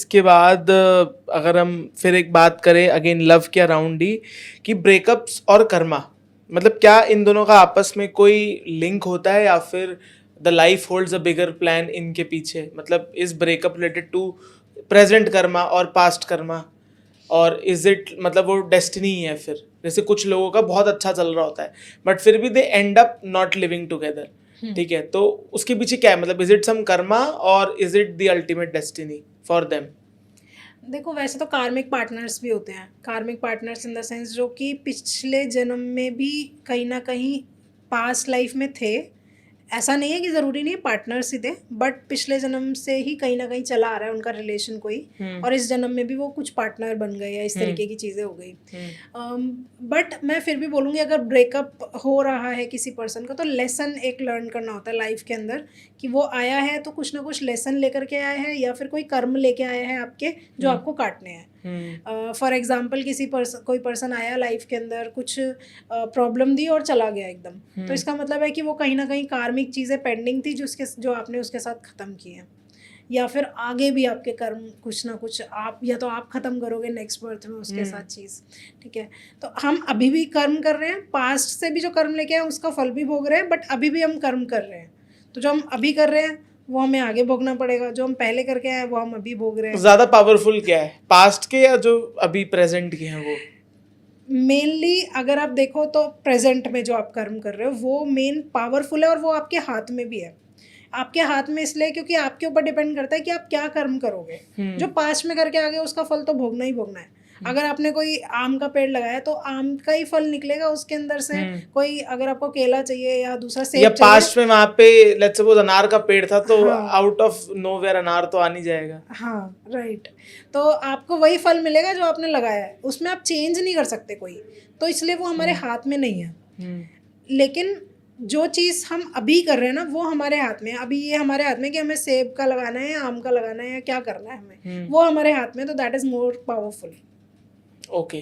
इसके बाद अगर हम फिर एक बात करें अगेन लव के अराउंड ही, कि ब्रेकअप्स और कर्मा, मतलब क्या इन दोनों का आपस में कोई लिंक होता है, या फिर the life holds a bigger plan इनके पीछे? मतलब is breakup related to present karma और पास्ट कर्मा, और इज इट मतलब वो डेस्टिनी ही है? फिर जैसे कुछ लोगों का बहुत अच्छा चल रहा होता है बट फिर भी they end up not living together, ठीक है, तो उसके पीछे क्या है? मतलब इज इट सम कर्मा और is it the ultimate destiny for them? देखो, वैसे तो कार्मिक पार्टनर्स भी होते हैं। कार्मिक पार्टनर्स इन द सेंस जो कि पिछले जन्म में भी कहीं ना कहीं पास्ट लाइफ में थे। ऐसा नहीं है कि ज़रूरी नहीं है पार्टनर्स ही थे, बट पिछले जन्म से ही कहीं ना कहीं चला आ रहा है उनका रिलेशन कोई, और इस जन्म में भी वो कुछ पार्टनर बन गए या इस तरीके की चीज़ें हो गई। बट मैं फिर भी बोलूँगी, अगर ब्रेकअप हो रहा है किसी पर्सन का, तो लेसन एक लर्न करना होता है लाइफ के अंदर, कि वो आया है तो कुछ ना कुछ लेसन लेकर के आया है, या फिर कोई कर्म लेके आया है आपके, जो आपको काटने हैं। फॉर एग्जाम्पल, कोई पर्सन आया लाइफ के अंदर, कुछ प्रॉब्लम दी और चला गया एकदम, तो इसका मतलब है कि वो कहीं ना कहीं कार्मिक चीज़ें पेंडिंग थी जो आपने उसके साथ ख़त्म की हैं, या फिर आगे भी आपके कर्म कुछ ना कुछ आप या तो आप ख़त्म करोगे नेक्स्ट बर्थ में उसके साथ चीज़। ठीक है, तो हम अभी भी कर्म कर रहे हैं, पास्ट से भी जो कर्म लेके आए उसका फल भी भोग रहे हैं, बट अभी भी हम कर्म कर रहे हैं। तो जो हम अभी कर रहे हैं वो हमें आगे भोगना पड़ेगा, जो हम पहले करके आए वो हम अभी भोग रहे हैं। ज्यादा पावरफुल क्या है, पास्ट के या जो अभी प्रेजेंट के हैं वो? मेनली अगर आप देखो तो प्रेजेंट में जो आप कर्म कर रहे हो वो मेन पावरफुल है, और वो आपके हाथ में भी है। आपके हाथ में इसलिए क्योंकि आपके ऊपर डिपेंड करता है कि आप क्या कर्म करोगे। जो पास्ट में करके आ गए उसका फल तो भोगना ही भोगना है। अगर आपने कोई आम का पेड़ लगाया तो आम का ही फल निकलेगा उसके अंदर से। कोई अगर आपको केला चाहिए या दूसरा या सेब चाहिए, पास्ट में वहां पे लेट्स सपोज अनार का पेड़ था, तो हाँ आउट ऑफ नोवेयर अनार तो आ नहीं जाएगा। हाँ राइट, तो आपको वही फल मिलेगा जो आपने लगाया है, उसमें आप चेंज नहीं कर सकते कोई, तो इसलिए वो हमारे हाथ में नहीं है। लेकिन जो चीज़ हम अभी कर रहे हैं ना वो हमारे हाथ में है। अभी ये हमारे हाथ में है कि हमें सेब का लगाना है या आम का लगाना है या क्या करना है हमें, वो हमारे हाथ में, तो that is more powerful. Okay.